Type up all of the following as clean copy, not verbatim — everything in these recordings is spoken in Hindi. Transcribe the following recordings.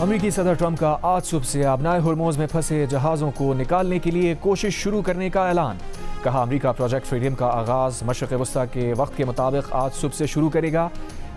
अमेरिकी सदर ट्रंप का आज सुबह से अबनाए हुर्मुज़ में फंसे जहाज़ों को निकालने के लिए कोशिश शुरू करने का ऐलान। कहा, अमेरिका प्रोजेक्ट फ्रीडम का आगाज़ मशरिक़ वस्ता के वक्त के मुताबिक आज सुबह से शुरू करेगा।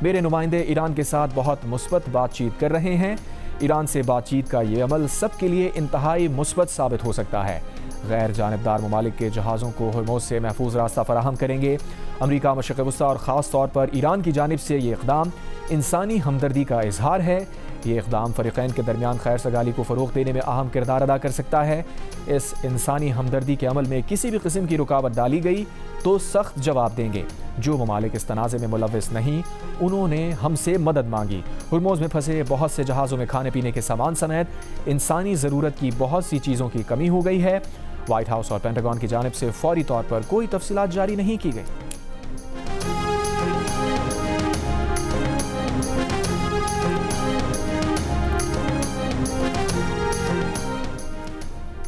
मेरे नुमाइंदे ईरान के साथ बहुत मुस्बत बातचीत कर रहे हैं। ईरान से बातचीत का ये अमल सब के लिए इंतहाई मुस्बत साबित हो सकता है। गैर जानिबदार ममालिक के जहाज़ों को हुर्मुज़ से महफूज रास्ता फराहम करेंगे। अमेरिका, मशरिक़ वस्ता और ख़ास तौर पर ईरान की जानिब से ये इक़दाम इंसानी हमदर्दी का इजहार है। ये इक़दाम फ़रीक़ैन के दरमियान खैर सगाली को फ़रोग़ देने में अहम किरदार अदा कर सकता है। इस इंसानी हमदर्दी के अमल में किसी भी किस्म की रुकावट डाली गई तो सख्त जवाब देंगे। जो ममालिक इस तनाज़े में मुलव्विस नहीं, उन्होंने हमसे मदद मांगी। हुर्मुज़ में फंसे बहुत से जहाज़ों में खाने पीने के सामान समेत इंसानी ज़रूरत की बहुत सी चीज़ों की कमी हो गई है। व्हाइट हाउस और पेंटागन की जानिब से फौरी तौर पर कोई तफसीलात जारी नहीं की गई।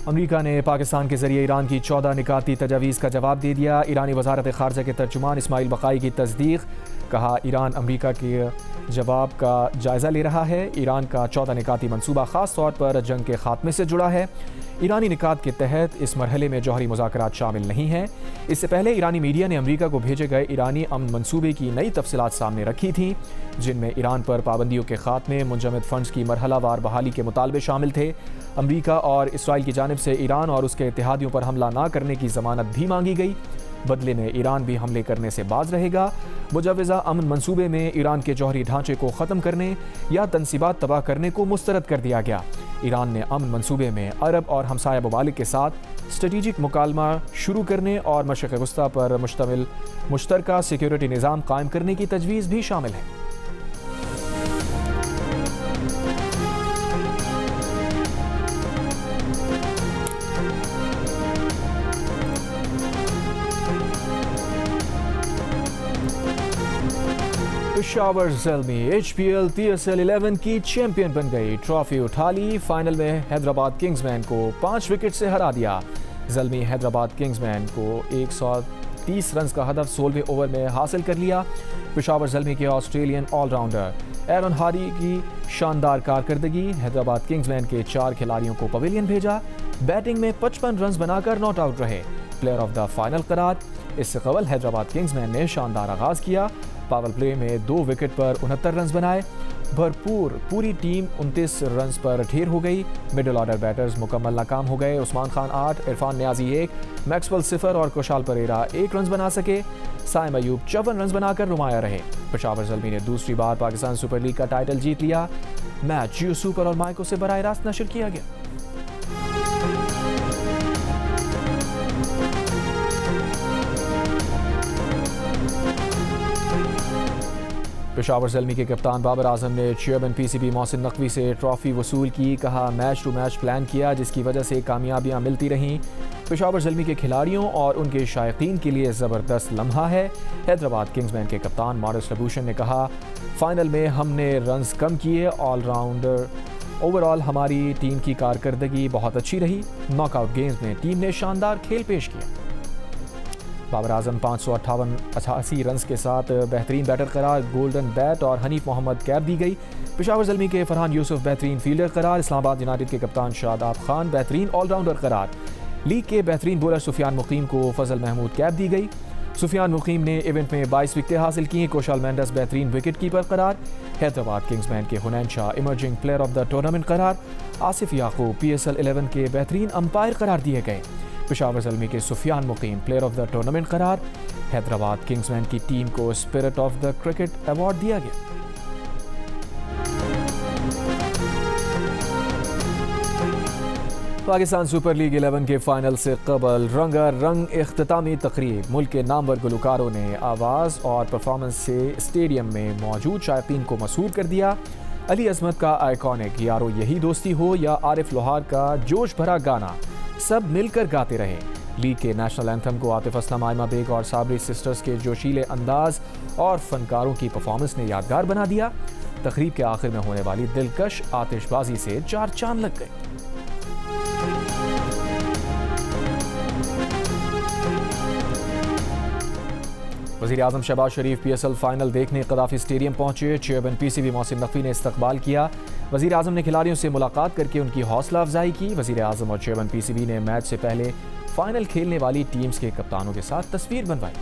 अमेरिका ने पाकिस्तान के जरिए ईरान की 14 निकाती तजावीज़ का जवाब दे दिया। ईरानी वज़ारत ख़ारजा के तर्जुमान इस्माइल बक़ाई की तस्दीक। कहा, ईरान अमेरिका के जवाब का जायज़ा ले रहा है। ईरान का 14 निकाती मनसूबा ख़ास तौर पर जंग के खात्मे से जुड़ा है। ईरानी निकात के तहत इस मरहले में जौहरी मुज़ाकरात शामिल नहीं हैं। इससे पहले ईरानी मीडिया ने अमेरिका को भेजे गए ईरानी अमन मनसूबे की नई तफसीलात सामने रखी थी, जिनमें ईरान पर पाबंदियों के खात्मे, मुंजमद फ़ंड्स की मरहलावार बहाली के मुतालबे शामिल थे। अमेरिका और इसराइल की जानिब से ईरान और उसके इत्तेहादियों पर हमला न करने की ज़मानत भी मांगी गई। बदले में ईरान भी हमले करने से बाज रहेगा। मुजव्वज़ा अमन मंसूबे में ईरान के जौहरी ढांचे को ख़त्म करने या तनसीबात तबाह करने को मुस्तरद कर दिया गया। ईरान ने अमन मंसूबे में अरब और हमसाया ममालिक के साथ स्ट्रेटेजिक मुकालमा शुरू करने और मशरिक़ वस्ता पर मुश्तमिल मुश्तरका सिक्योरिटी निज़ाम कायम करने की तजवीज़ भी शामिल है। पेशावर ज़ल्मी HPL PSL 11 की चैंपियन बन गई। ट्रॉफी उठा ली। फाइनल में हैदराबाद किंग्समैन को 5 विकेट से हरा दिया। ज़ल्मी हैदराबाद किंग्समैन को 130 रन का हदफ 16वें ओवर में हासिल कर लिया। पेशावर ज़ल्मी के ऑस्ट्रेलियन ऑलराउंडर एरन हारी की शानदार कारकर्दगी। हैदराबाद किंग्समैन के 4 खिलाड़ियों को पवेलियन भेजा। बैटिंग में 55 रन बनाकर नॉट आउट रहे। प्लेयर ऑफ द फाइनल करार। इससे कबल हैदराबाद किंग्समैन ने शानदार आगाज किया। पावर प्ले में 2 विकेट पर 69 रन बनाए। पूरी टीम 29 रन पर ढेर हो गई। मिडिल ऑर्डर बैटर्स मुकम्मल नाकाम हो गए। उस्मान खान 8, इरफान न्याजी 1, मैक्सवेल 0 और कुशाल परेरा 1 रन बना सके। साइम अयूब 54 रन बनाकर नुमाया रहे। पेशावर ज़ल्मी ने दूसरी बार पाकिस्तान सुपर लीग का टाइटल जीत लिया। मैच जियो सुपर और माइको से बराह रास्त नशर किया गया। पेशावर ज़ल्मी के कप्तान बाबर आजम ने चेयरमैन PCB मोहसिन नकवी से ट्रॉफी वसूल की। कहा, मैच टू मैच प्लान किया, जिसकी वजह से कामयाबियां मिलती रहीं। पेशावर ज़ल्मी के खिलाड़ियों और उनके शायकीन के लिए ज़बरदस्त लम्हा है। हैदराबाद किंग्समैन के कप्तान मॉरिस लबूशन ने कहा, फाइनल में हमने रन्स कम किए। ऑलराउंडर ओवरऑल हमारी टीम की कारकर्दगी बहुत अच्छी रही। नॉकआउट गेम्स में टीम ने शानदार खेल पेश किया। बाबर आजम 588 रन के साथ बेहतरीन बैटर करार। गोल्डन बैट और हनीफ मोहम्मद कैप दी गई। पेशावर ज़ल्मी के फरहान यूसुफ बेहतरीन फील्डर करार। इस्लामाबाद यूनाइटेड के कप्तान शादाब खान बेहतरीन ऑलराउंडर करार। लीग के बेहतरीन बॉलर सुफियान मुकीम को फजल महमूद कैप दी गई। सुफियान मुकीम ने इवेंट में 22 विकेटें हासिल की। कोशाल मेंडस बेहतरीन विकेट कीपर करार। हैदराबाद किंग्समैन के Hunain Shah emerging player of the tournament करार। आसिफ याकूब PSL 11 के बेहतरीन अंपायर करार दिए गए। पेशावर ज़ल्मी के सुफियान मुकीम प्लेयर ऑफ द टूर्नामेंट करार। हैदराबाद किंग्समैन की टीम को spirit of the cricket award दिया गया। पाकिस्तान सुपर लीग 11 के फाइनल से कबल रंगारंग इख्तितामी तकरीब। मुल्क के नामवर गुलकारों ने आवाज़ और परफॉर्मेंस से स्टेडियम में मौजूद शायकीन को मसरूर कर दिया। अली अजमत का आइकॉनिक यारो यही दोस्ती हो या आरिफ लोहार का जोश भरा गाना, सब मिलकर गाते रहे। लीग के नेशनल एंथम को आतिफ असलम, आयमा बेग और साबरी सिस्टर्स के जोशीले अंदाज और फनकारों की परफॉर्मेंस ने यादगार बना दिया। तकरीब के आखिर में होने वाली दिलकश आतिशबाजी से 4 चांद लग गए। वज़ीर आज़म शहबाज शरीफ PSL फाइनल देखने कदाफी स्टेडियम पहुंचे। चेयरमैन PCB मोहसिन नकवी ने इस्तकबाल किया। वज़ीर आज़म ने खिलाड़ियों से मुलाकात करके उनकी हौसला अफजाई की। वज़ीर आज़म और चेयरमैन PCB ने मैच से पहले फाइनल खेलने वाली टीम्स के कप्तानों के साथ तस्वीर बनवाई।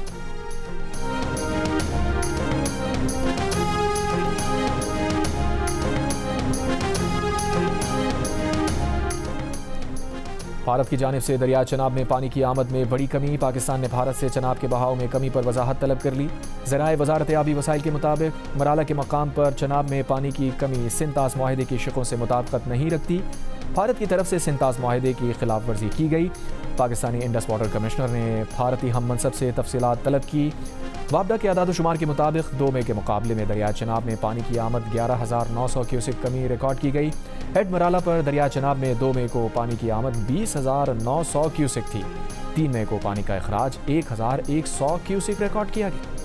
भारत की जानिब से दरिया चनाब में पानी की आमद में बड़ी कमी। पाकिस्तान ने भारत से चनाब के बहाव में कमी पर वजाहत तलब कर ली। ज़राए वजारत आबी वसाइल के मुताबिक मराला के मकाम पर चनाब में पानी की कमी सिंतास माहिदे की शिकों से मुताबिकत नहीं रखती। भारत की तरफ से सिंतास माहिदे की खिलाफ वर्जी की गई। पाकिस्तानी इंडस वाटर कमिश्नर ने भारतीय हम मनसब से तफसीलात तलब की। वापडा के आदाद शुमार के मुताबिक 2 मई के मुकाबले में दरिया चनाब में पानी की आमद 11,900 क्यूसेक कमी रिकॉर्ड की गई। हेड मराला पर दरिया चनाब में 2 मई को पानी की आमद 20,900 क्यूसेक थी। 3 मई को पानी का अखराज 1,100 क्यूसेक रिकॉर्ड किया गया।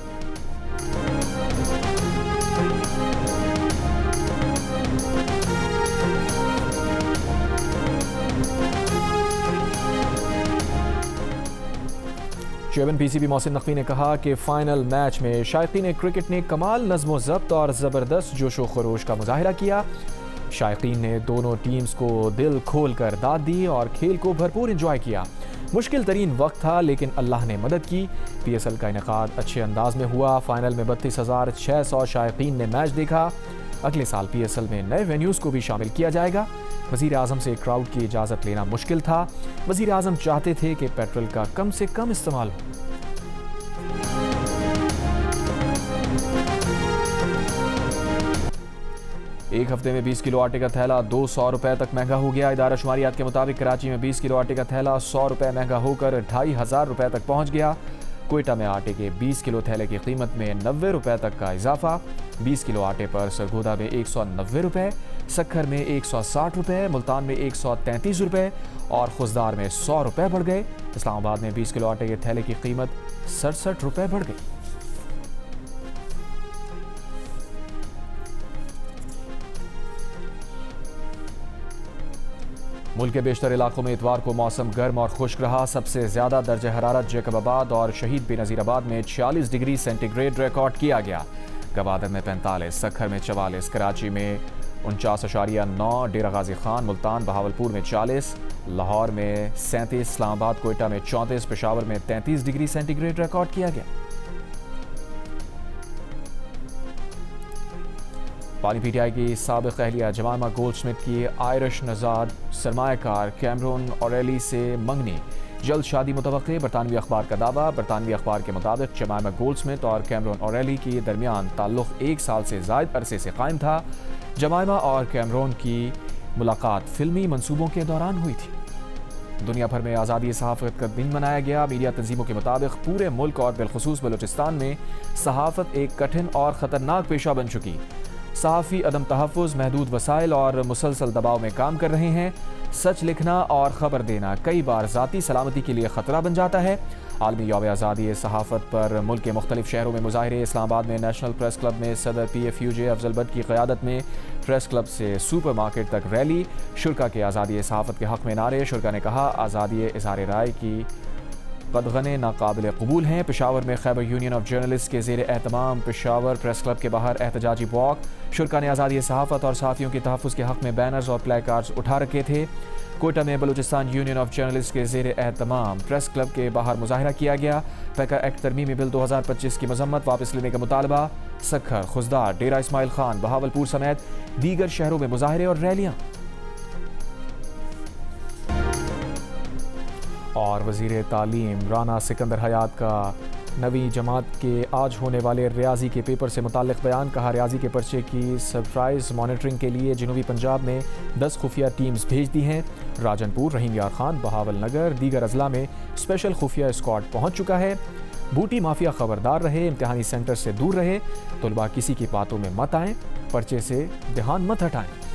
चेयरमैन PCB मोहसिन नकवी ने कहा कि फ़ाइनल मैच में शायकीन क्रिकेट ने कमाल नज़्म ज़ब्त और ज़बरदस्त जोशो खरोश का मुजाहिरा किया। शायकीन ने दोनों टीम्स को दिल खोल कर दाद दी और खेल को भरपूर इंजॉय किया। मुश्किल तरीन वक्त था लेकिन अल्लाह ने मदद की। PSL का इनेकाद अच्छे अंदाज में हुआ। फ़ाइनल में 32,600 शायकीन ने मैच देखा। अगले साल PSL में नए वेन्यूज़ को भी शामिल किया जाएगा। वज़ीर आज़म से क्राउड की इजाज़त लेना मुश्किल था। वज़ीर आज़म चाहते थे कि पेट्रोल का कम से कम इस्तेमाल हो। एक हफ्ते में 20 किलो आटे का थैला 200 रुपए तक महंगा हो गया। इदारा शुमारियात के मुताबिक कराची में 20 किलो आटे का थैला 100 रुपए महंगा होकर 2,500 रुपए तक पहुंच गया। कोयटा में आटे के 20 किलो थैले की कीमत में 90 रुपए तक का इजाफा। 20 किलो आटे पर सरगोदा में 190 रुपए, सक्खर में 160 रुपए, मुल्तान में 133 रुपए और खुशदार में 100 रुपए बढ़ गए। इस्लामाबाद में 20 किलो आटे के थैले की कीमत 67 रुपए बढ़ गई। मुल्क के बेशतर इलाकों में इतवार को मौसम गर्म और खुश्क रहा। सबसे ज्यादा दर्जा हरारत जैकबाबाद और शहीद बेनज़ीराबाद में 46 डिग्री सेंटीग्रेड रिकॉर्ड किया गया। गवादर में 45, सक्खर में 44, कराची में 49.9, डेरा गाजी खान, मुल्तान, बहावलपुर में 40, लाहौर में 37, इस्लामाबाद, कोयटा में 34, पेशावर में 33 डिग्री सेंटीग्रेड रिकॉर्ड किया गया। पानी PTI की साबिक़ अहलिया जमाइमा गोल्डस्मिथ की आयरिश नज़ाद सरमायाकार कैमरून ओरेली से मंगनी, जल्द शादी मुतवक्के। बरतानवी अखबार का दावा। बरतानवी अखबार के मुताबिक जमाइमा गोल्डस्मिथ और कैमरून ओरेली के दरमियान ताल्लुक़ 1 साल से ज़ायद अरसे से कायम था। जमाइमा और कैमरून की मुलाकात फिल्मी मंसूबों के दौरान हुई थी। दुनिया भर में आज़ादी सहाफ़त का दिन मनाया गया। मीडिया तंजीमों के मुताबिक पूरे मुल्क और बिलखुसूस बलूचिस्तान में सहाफ़त एक कठिन और ख़तरनाक पेशा बन चुकी। सहाफ़ी अदम तहफ़्फ़ुज़, महदूद वसाइल और मुसलसल दबाव में काम कर रहे हैं। सच लिखना और ख़बर देना कई बार ज़ाती सलामती के लिए ख़तरा बन जाता है। आलमी यौम आज़ादी सहाफ़त पर मुल्क के मुख्तलिफ शहरों में मुज़ाहिरे। इस्लामाबाद में नेशनल प्रेस क्लब में सदर PFUJ अफजल भट्ट की क़यादत में प्रेस क्लब से सुपर मार्केट तक रैली। शुरा के आज़ादी सहाफ़त के हक़ में नारे। शुरा ने कहा, आज़ादी इज़हार राय की कदगने नाकाबिल कबूल हैं। पेशावर में खैबर यूनियन ऑफ जर्नलिस्ट के ज़ेर एहतमाम पेशावर प्रेस क्लब के बाहर एहतजाजी वॉक। शुरा ने आज़ादी सहाफ़त और सहाफ़ियों के तहफ़्फ़ुज़ के हक़ में बैनर्स और प्ले कार्ड्स उठा रखे थे। कोयटा में बलूचिस्तान यूनियन ऑफ जर्नलिस्ट के ज़ेर एहतमाम प्रेस क्लब के बाहर मुजाहिरा किया गया। पैकर एक्ट तरमीमी बिल 2025 की मजम्मत, वापस लेने का मुतालबा। सक्खर, खुशदार, डेरा इस्माइल खान, बहावलपुर समेत दीगर शहरों में मुजाहिरे और रैलियाँ। और वज़ीर तालीम राना सिकंदर हयात का नवी जमात के आज होने वाले रियाजी के पेपर से मुताल्लिक़ बयान। कहा, रियाजी के पर्चे की सरप्राइज़ मॉनिटरिंग के लिए जनूबी पंजाब में 10 खुफिया टीम्स भेज दी हैं। राजनपुर, रहीम यार खान, बहावल नगर, दीगर अजला में स्पेशल खुफिया स्क्वाड पहुँच चुका है। बूटी माफिया खबरदार रहे, इम्तिहानी सेंटर से दूर रहे, तलबा किसी की बातों में मत आएँ, पर्चे से ध्यान मत हटाएँ।